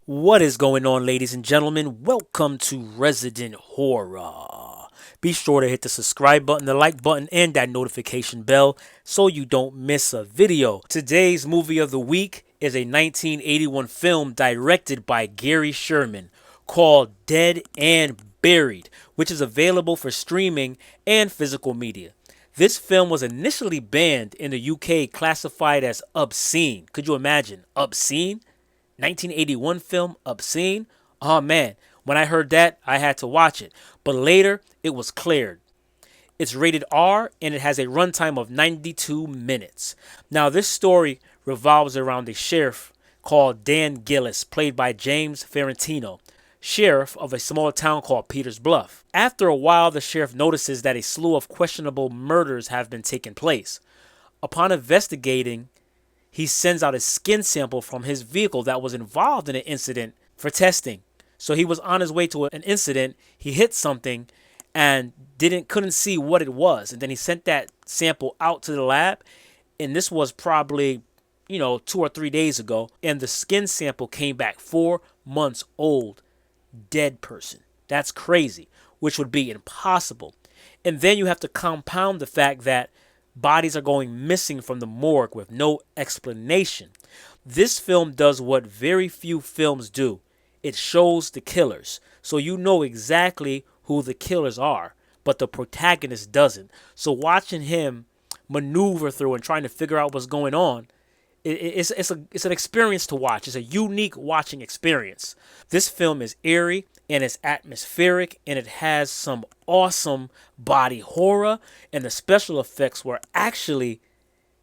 What is going on, ladies and gentlemen? Welcome to Resident Horror. Be sure to hit the subscribe button, the like button, and that notification bell so you don't miss a video. Today's movie of the week is a 1981 film directed by Gary Sherman called Dead and Buried, which is available for streaming and physical media. This film was initially banned in the UK, classified as obscene. Could you imagine? Obscene? 1981 film, obscene? Oh man, when I heard that, I had to watch it. But later, it was cleared. It's rated R and it has a runtime of 92 minutes. Now, this story revolves around a sheriff called Dan Gillis, played by James Ferrantino, sheriff of a small town called Peters Bluff. After a while, the sheriff notices that a slew of questionable murders have been taking place. Upon investigating, he sends out a skin sample from his vehicle that was involved in an incident for testing. So he was on his way to an incident, he hit something and couldn't see what it was. And then he sent that sample out to the lab, and this was probably, 2 or 3 days ago, and the skin sample came back 4 months old, dead person. That's crazy, which would be impossible. And then you have to compound the fact that bodies are going missing from the morgue with no explanation. This film does what very few films do. It shows the killers, so you know exactly who the killers are, but the protagonist doesn't. So watching him maneuver through and trying to figure out what's going on, it's an experience to watch. It's a unique watching experience. This film is eerie and it's atmospheric and it has some awesome body horror, and the special effects were actually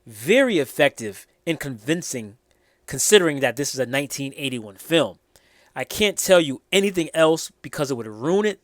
very effective and convincing considering that this is a 1981 film. I can't tell you anything else because it would ruin it,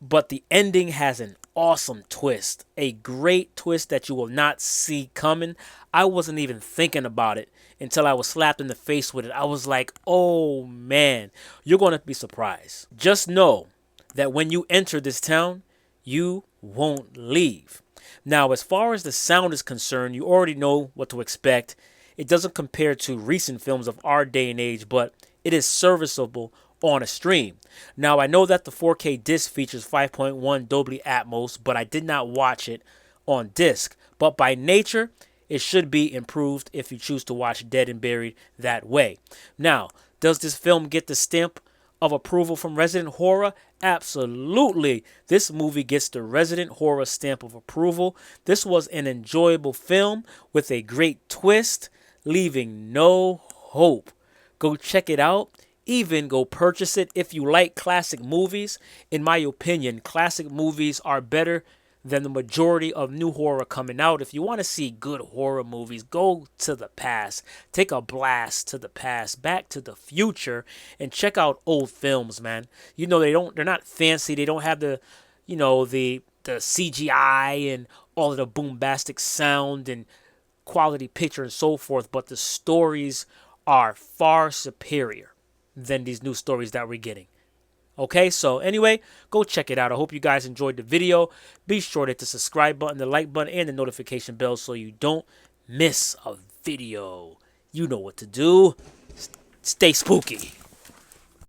but the ending has an awesome twist, a great twist that you will not see coming. I wasn't even thinking about it until I was slapped in the face with it. I was like, oh man, you're going to be surprised. Just know that when you enter this town, you won't leave. Now, as far as the sound is concerned, you already know what to expect. It doesn't compare to recent films of our day and age, but it is serviceable on a stream. Now, I know that the 4K disc features 5.1 Dolby Atmos, but I did not watch it on disc. But by nature, it should be improved if you choose to watch Dead and Buried that way. Now, does this film get the stamp of approval from Resident Horror? Absolutely. This movie gets the Resident Horror stamp of approval. This was an enjoyable film with a great twist, leaving no hope. Go check it out. Even go purchase it if you like classic movies. In my opinion, classic movies are better than the majority of new horror coming out. If you want to see good horror movies, go to the past. Take a blast to the past, Back to the Future, and check out old films, man. They're not fancy. They don't have the CGI and all of the bombastic sound and quality picture and so forth, but the stories are far superior than these new stories that we're getting. Okay, so anyway, go check it out. I hope you guys enjoyed the video. Be sure to hit the subscribe button, the like button, and the notification bell so you don't miss a video. You know what to do. Stay spooky.